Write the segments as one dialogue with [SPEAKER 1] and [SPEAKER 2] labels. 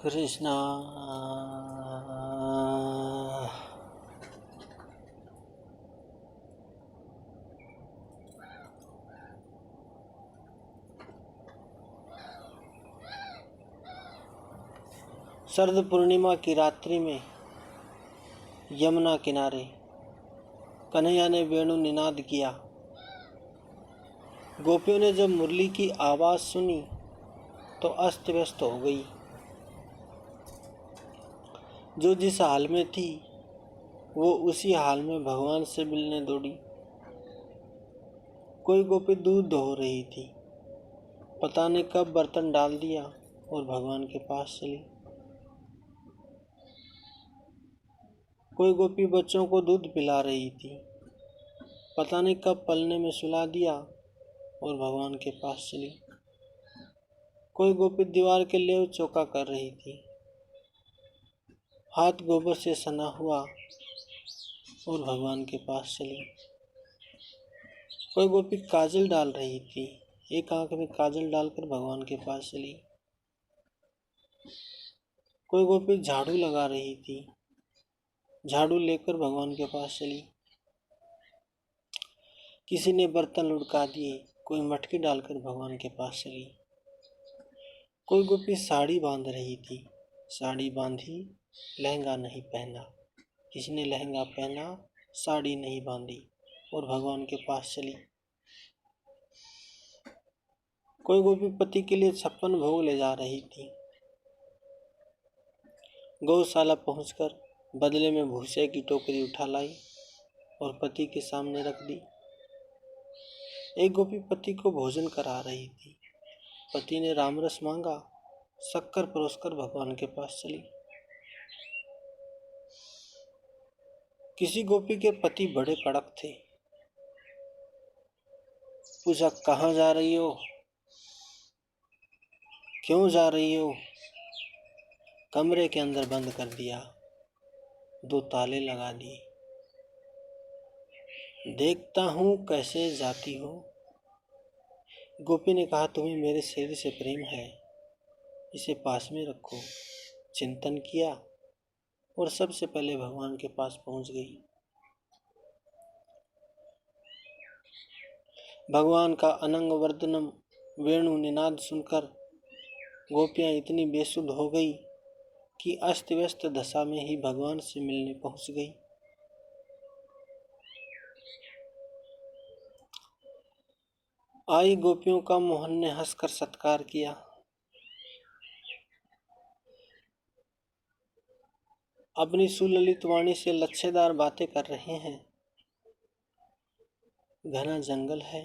[SPEAKER 1] कृष्णा। शरद पूर्णिमा की रात्रि में यमुना किनारे कन्हैया ने वेणु निनाद किया। गोपियों ने जब मुरली की आवाज़ सुनी तो अस्त व्यस्त हो गई। जो जिस हाल में थी वो उसी हाल में भगवान से मिलने दौड़ी। कोई गोपी दूध धो रही थी, पता नहीं कब बर्तन डाल दिया और भगवान के पास चली। कोई गोपी बच्चों को दूध पिला रही थी, पता नहीं कब पलने में सुला दिया और भगवान के पास चली। कोई गोपी दीवार के लेव चौका कर रही थी, हाथ गोबर से सना हुआ और भगवान के पास चली। कोई गोपी काजल डाल रही थी, एक आंख में काजल डालकर भगवान के पास चली। कोई गोपी झाड़ू लगा रही थी, झाड़ू लेकर भगवान के पास चली। किसी ने बर्तन लुढ़का दिए, कोई मटकी डालकर भगवान के पास चली। कोई गोपी साड़ी बांध रही थी, साड़ी बांधी लहंगा नहीं पहना। किसी ने लहंगा पहना, साड़ी नहीं बांधी और भगवान के पास चली। कोई गोपी पति के लिए 56 भोग ले जा रही थी, गौशाला पहुंचकर बदले में भूसे की टोकरी उठा लाई और पति के सामने रख दी। एक गोपी पति को भोजन करा रही थी, पति ने रामरस मांगा, शक्कर परोसकर भगवान के पास चली। किसी गोपी के पति बड़े कड़क थे, पूछा कहाँ जा रही हो, क्यों जा रही हो। कमरे के अंदर बंद कर दिया, 2 ताले लगा दिए। देखता हूँ कैसे जाती हो। गोपी ने कहा तुम्हें मेरे शरीर से प्रेम है, इसे पास में रखो। चिंतन किया और सबसे पहले भगवान के पास पहुंच गई। भगवान का अनंग वर्धनम वेणु निनाद सुनकर गोपियां इतनी बेसुध हो गई कि अस्त व्यस्त दशा में ही भगवान से मिलने पहुंच गई। आई गोपियों का मोहन ने हंसकर सत्कार किया। अपनी सुललित वाणी से लच्छेदार बातें कर रहे हैं। घना जंगल है,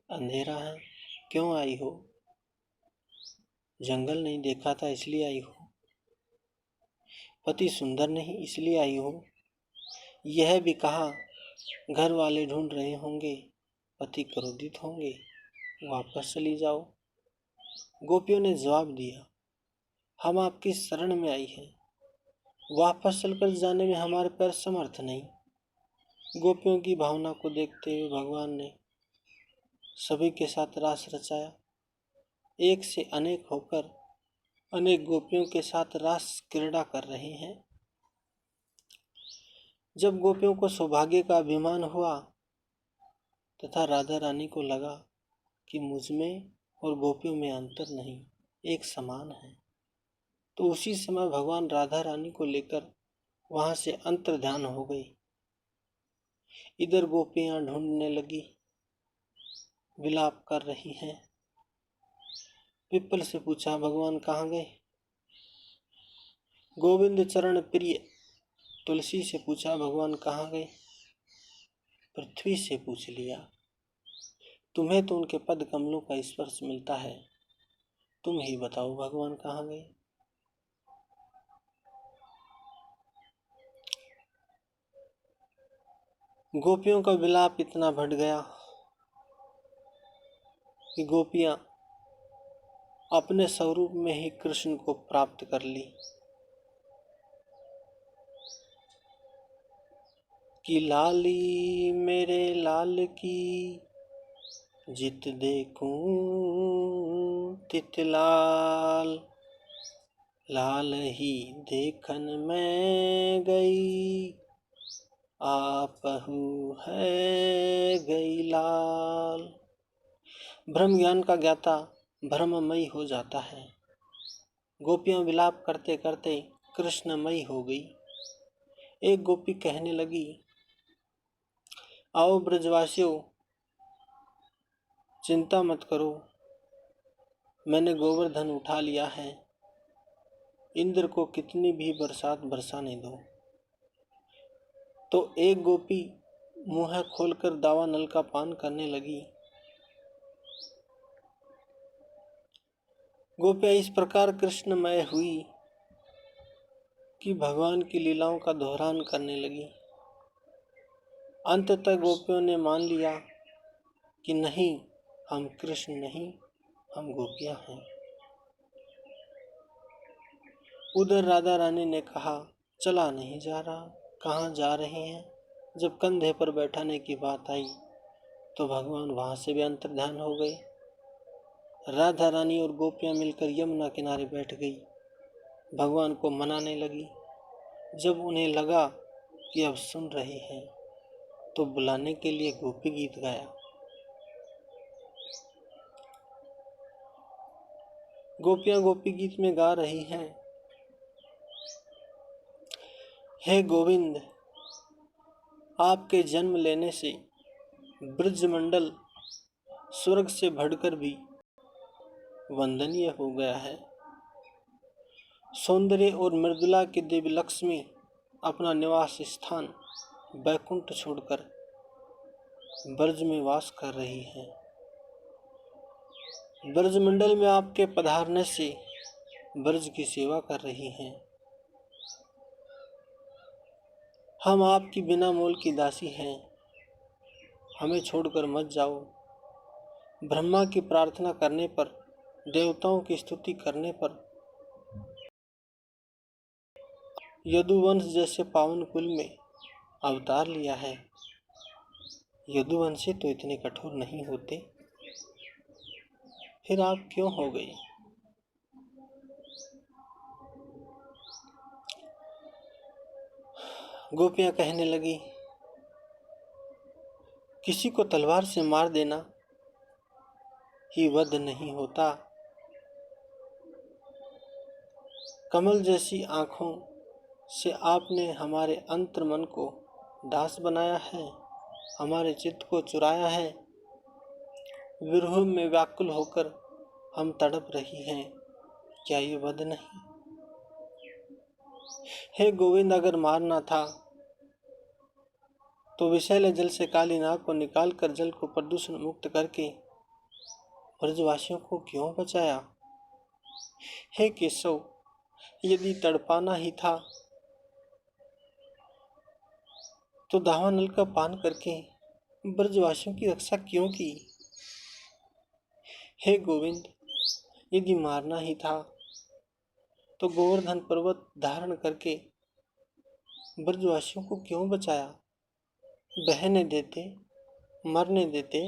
[SPEAKER 1] अंधेरा है, क्यों आई हो। जंगल नहीं देखा था इसलिए आई हो। पति सुंदर नहीं इसलिए आई हो। यह भी कहा घर वाले ढूंढ रहे होंगे, पति क्रोधित होंगे, वापस चली जाओ। गोपियों ने जवाब दिया, हम आपकी शरण में आई हैं, वापस चलकर जाने में हमारे पैर समर्थ नहीं। गोपियों की भावना को देखते हुए भगवान ने सभी के साथ रास रचाया। एक से अनेक होकर अनेक गोपियों के साथ रास क्रीड़ा कर रहे हैं। जब गोपियों को सौभाग्य का अभिमान हुआ तथा राधा रानी को लगा कि मुझ में और गोपियों में अंतर नहीं, एक समान है, तो उसी समय भगवान राधा रानी को लेकर वहां से अंतर्ध्यान हो गई। इधर गोपियां ढूंढने लगी, विलाप कर रही हैं। पिप्पल से पूछा भगवान कहाँ गए। गोविंद चरण प्रिय तुलसी से पूछा भगवान कहाँ गए। पृथ्वी से पूछ लिया, तुम्हें तो उनके पद कमलों का स्पर्श मिलता है, तुम ही बताओ भगवान कहाँ गए। गोपियों का विलाप इतना बढ़ गया कि गोपियां अपने स्वरूप में ही कृष्ण को प्राप्त कर ली। कि लाली मेरे लाल की जित देखूं तित लाल, लाल ही देखन में गई, आपहु है गई लाल। ब्रह्म ज्ञान का ज्ञाता भ्रममयी हो जाता है। गोपियां विलाप करते करते कृष्णमयी हो गई। एक गोपी कहने लगी, आओ ब्रजवासियों, चिंता मत करो, मैंने गोवर्धन उठा लिया है, इंद्र को कितनी भी बरसात बरसाने दो। तो एक गोपी मुंह खोलकर दावा नल का पान करने लगी। गोपियां इस प्रकार कृष्णमय हुई कि भगवान की लीलाओं का दोहरान करने लगी। अंततः गोपियों ने मान लिया कि नहीं, हम कृष्ण नहीं, हम गोपियां हैं। उधर राधा रानी ने कहा, चला नहीं जा रहा, कहाँ जा रहे हैं। जब कंधे पर बैठाने की बात आई तो भगवान वहां से भी अंतर्ध्यान हो गए। राधा रानी और गोपियां मिलकर यमुना किनारे बैठ गई, भगवान को मनाने लगी। जब उन्हें लगा कि अब सुन रहे हैं तो बुलाने के लिए गोपी गीत गाया। गोपियां गोपी गीत में गा रही हैं, हे गोविंद, आपके जन्म लेने से ब्रजमंडल स्वर्ग से बढ़कर भी वंदनीय हो गया है। सौंदर्य और मृदुला की देवी लक्ष्मी अपना निवास स्थान बैकुंठ छोड़कर ब्रज में वास कर रही है। ब्रजमंडल में आपके पधारने से ब्रज की सेवा कर रही हैं। हम आपकी बिना मोल की दासी हैं, हमें छोड़कर मत जाओ। ब्रह्मा की प्रार्थना करने पर, देवताओं की स्तुति करने पर यदुवंश जैसे पावन कुल में अवतार लिया है। यदुवंशी तो इतने कठोर नहीं होते, फिर आप क्यों हो गई। गोपियां कहने लगी, किसी को तलवार से मार देना ही वध नहीं होता। कमल जैसी आंखों से आपने हमारे अंतर मन को दास बनाया है, हमारे चित्त को चुराया है। विरह में व्याकुल होकर हम तड़प रही हैं, क्या ये वध नहीं। हे गोविंद, अगर मारना था तो विषैले जल से काली नाग को निकालकर जल को प्रदूषण मुक्त करके ब्रजवासियों को क्यों बचाया। हे केशव, यदि तड़पाना ही था तो दावानल का पान करके ब्रजवासियों की रक्षा क्यों की। हे गोविंद, यदि मारना ही था तो गोवर्धन पर्वत धारण करके ब्रजवासियों को क्यों बचाया, बहने देते, मरने देते।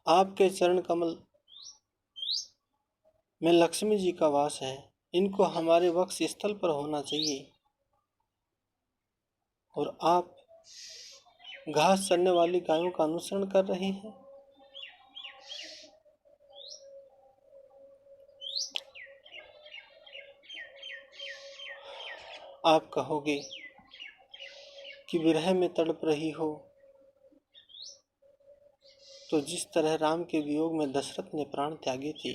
[SPEAKER 1] आपके चरण कमल में लक्ष्मी जी का वास है, इनको हमारे वक्ष स्थल पर होना चाहिए। और आप घास चरने वाली गायों का अनुसरण कर रहे हैं। आप कहोगे कि विरह में तड़प रही हो, तो जिस तरह राम के वियोग में दशरथ ने प्राण त्यागे थे,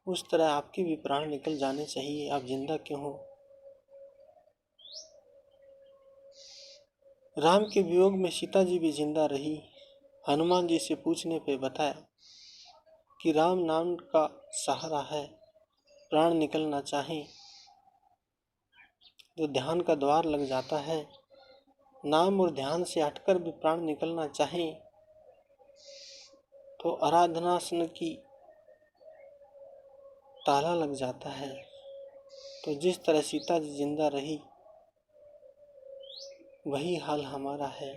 [SPEAKER 1] उस तरह आपके भी प्राण निकल जाने चाहिए। आप जिंदा क्यों हो। राम के वियोग में सीता जी भी जिंदा रही। हनुमान जी से पूछने पे बताया कि राम नाम का सहारा है, प्राण निकलना चाहे तो ध्यान का द्वार लग जाता है। नाम और ध्यान से हटकर भी प्राण निकलना चाहे तो आराधनासन की ताला लग जाता है। तो जिस तरह सीता जी जिंदा रही, वही हाल हमारा है।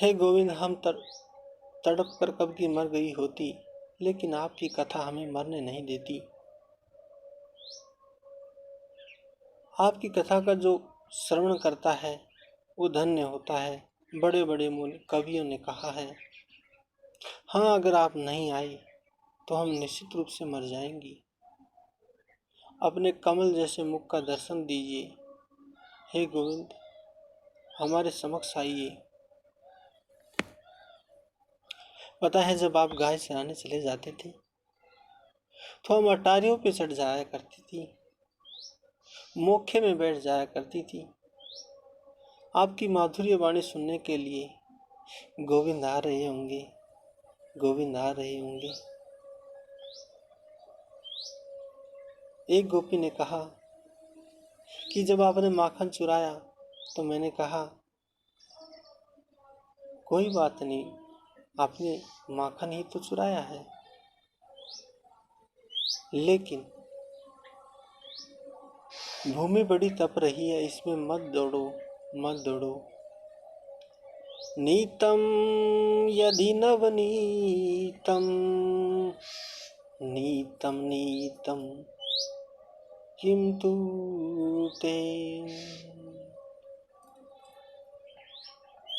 [SPEAKER 1] हे गोविंद, हम तड़प कर कब की मर गई होती, लेकिन आपकी कथा हमें मरने नहीं देती। आपकी कथा का जो श्रवण करता है वो धन्य होता है। बड़े बड़े मूल कवियों ने कहा है। हाँ, अगर आप नहीं आए तो हम निश्चित रूप से मर जाएंगी। अपने कमल जैसे मुख का दर्शन दीजिए। हे गोविंद, हमारे समक्ष आइए। पता है, जब आप गाय चराने चले जाते थे तो हम अटारियों पे चढ़ जाया करती थी, मोखे में बैठ जाया करती थी, आपकी माधुर्य वाणी सुनने के लिए। गोविंद आ रहे होंगे, गोविंद आ रहे होंगे। एक गोपी ने कहा कि जब आपने माखन चुराया तो मैंने कहा कोई बात नहीं, आपने माखन ही तो चुराया है, लेकिन भूमि बड़ी तप रही है, इसमें मत दौड़ो, मत दौड़ो। नीतम यदि नवनीतम, नीतम नीतम किंतु ते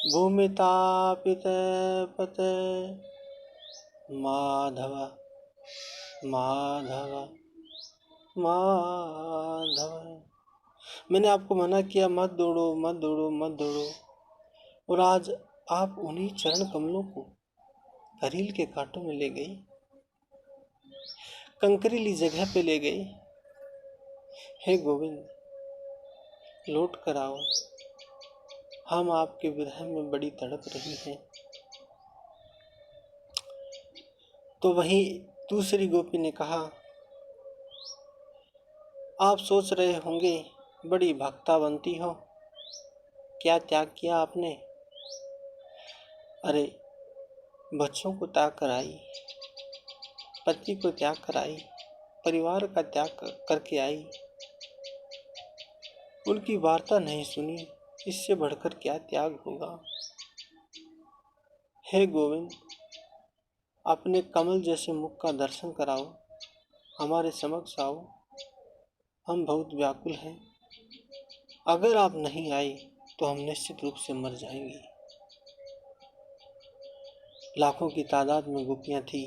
[SPEAKER 1] भूमितापित पत माधव माधव माधव। मैंने आपको मना किया, मत दौड़ो, मत दौड़ो, मत दौड़ो, और आज आप उन्हीं चरण कमलों को करील के कांटों में ले गई, कंकरीली जगह पे ले गई। हे गोविंद, लौट कर आओ, हम आपके विरह में बड़ी तड़प रही हैं। तो वहीं दूसरी गोपी ने कहा, आप सोच रहे होंगे बड़ी भक्तावंती हो, क्या त्याग किया आपने। अरे, बच्चों को त्याग कर आई, पति को त्याग कर आई, परिवार का त्याग करके आई, उनकी वार्ता नहीं सुनी, इससे बढ़कर क्या त्याग होगा। हे गोविंद, अपने कमल जैसे मुख का दर्शन कराओ, हमारे समक्ष आओ, हम बहुत व्याकुल हैं। अगर आप नहीं आए तो हम निश्चित रूप से मर जाएंगे। लाखों की तादाद में गोपियां थी।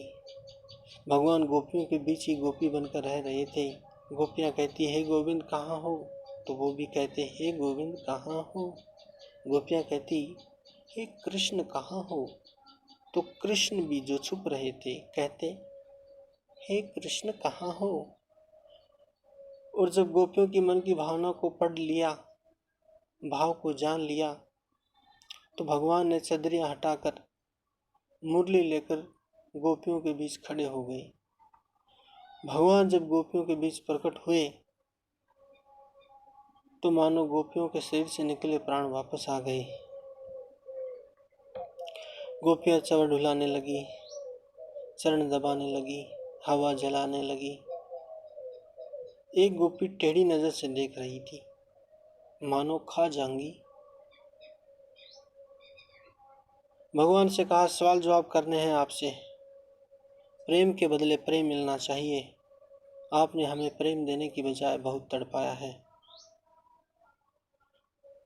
[SPEAKER 1] भगवान गोपियों के बीच ही गोपी बनकर रह रहे थे। गोपियां कहती, हे गोविंद कहाँ हो, तो वो भी कहते, हे गोविंद कहाँ हो। गोपियां कहती, हे कृष्ण कहाँ हो, तो कृष्ण भी जो छुप रहे थे कहते, हे कृष्ण कहाँ हो। और जब गोपियों की मन की भावना को पढ़ लिया, भाव को जान लिया, तो भगवान ने चदरियां हटाकर मुरली लेकर गोपियों के बीच खड़े हो गए। भगवान जब गोपियों के बीच प्रकट हुए तो मानो गोपियों के शरीर से निकले प्राण वापस आ गए। गोपियां चवर ढुलाने लगी, चरण दबाने लगी, हवा जलाने लगी। एक गोपी टेढ़ी नजर से देख रही थी, मानो खा जाऊंगी। भगवान से कहा, सवाल जवाब करने हैं आपसे, प्रेम के बदले प्रेम मिलना चाहिए। आपने हमें प्रेम देने की बजाय बहुत तड़पाया है।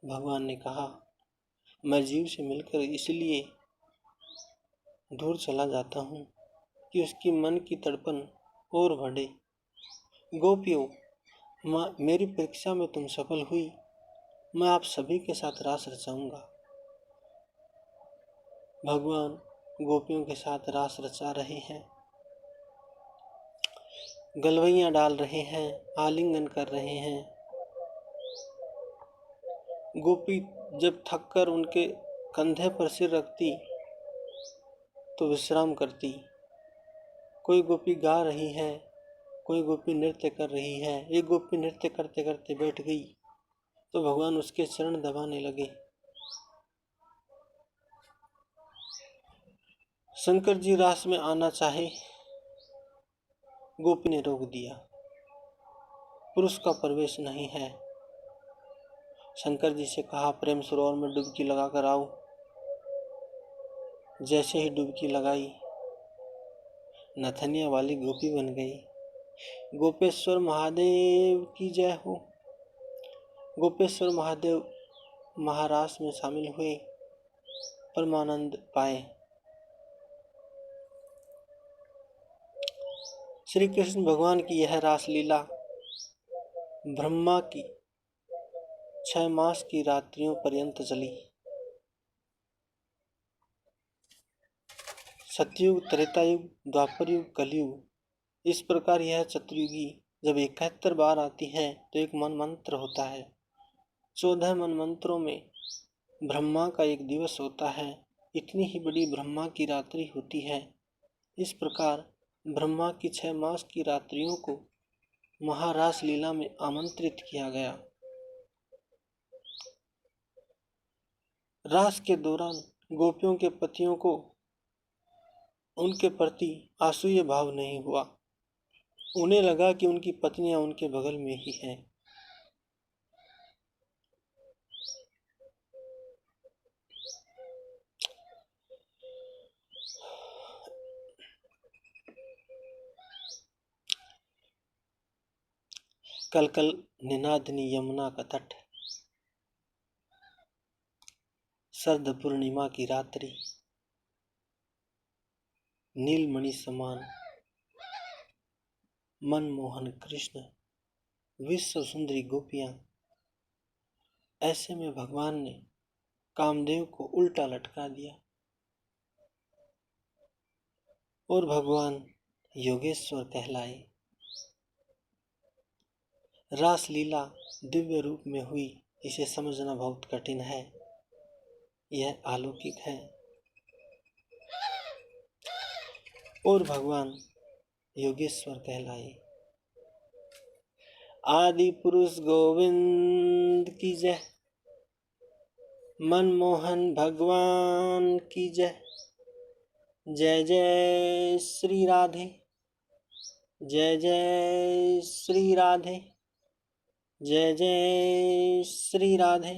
[SPEAKER 1] भगवान ने कहा, मैं जीव से मिलकर इसलिए दूर चला जाता हूँ कि उसकी मन की तड़पन और बढ़े। गोपियों, मेरी परीक्षा में तुम सफल हुई, मैं आप सभी के साथ रास रचाऊंगा। भगवान गोपियों के साथ रास रचा रहे हैं, गलवैयां डाल रहे हैं, आलिंगन कर रहे हैं। गोपी जब थककर उनके कंधे पर सिर रखती तो विश्राम करती। कोई गोपी गा रही है, कोई गोपी नृत्य कर रही है। एक गोपी नृत्य करते करते बैठ गई तो भगवान उसके चरण दबाने लगे। शंकर जी रास में आना चाहे, गोपी ने रोक दिया, पुरुष का प्रवेश नहीं है। शंकर जी से कहा, प्रेम सरोवर में डुबकी लगाकर आओ। जैसे ही डुबकी लगाई नथनिया वाली गोपी बन गई। गोपेश्वर महादेव की जय हो। गोपेश्वर महादेव महारास में शामिल हुए, परमानंद पाए। श्री कृष्ण भगवान की यह रासलीला ब्रह्मा की 6 मास की रात्रियों पर्यंत चली। सतयुग, त्रेतायुग, द्वापर युग, कलयुग, इस प्रकार यह चतुर्युगी जब 71 बार आती है तो एक मन मंत्र होता है। 14 मन मंत्रों में ब्रह्मा का एक दिवस होता है। इतनी ही बड़ी ब्रह्मा की रात्रि होती है। इस प्रकार ब्रह्मा की 6 मास की रात्रियों को महारास लीला में आमंत्रित किया गया। रास के दौरान गोपियों के पतियों को उनके प्रति आसूय भाव नहीं हुआ। उन्हें लगा कि उनकी पत्नियां उनके बगल में ही हैं। कल कल निनादनी यमुना का तट, शरद पूर्णिमा की रात्रि, नीलमणि समान मनमोहन कृष्ण, विश्व सुंदरी गोपियां। ऐसे में भगवान ने कामदेव को उल्टा लटका दिया और भगवान योगेश्वर कहलाए। रासलीला दिव्य रूप में हुई, इसे समझना बहुत कठिन है। यह अलौकिक है और भगवान योगेश्वर कहलाए। आदि पुरुष गोविंद की जय, मनमोहन भगवान की जय। जय जय श्री राधे, जय जय श्री राधे, जय जय श्री राधे।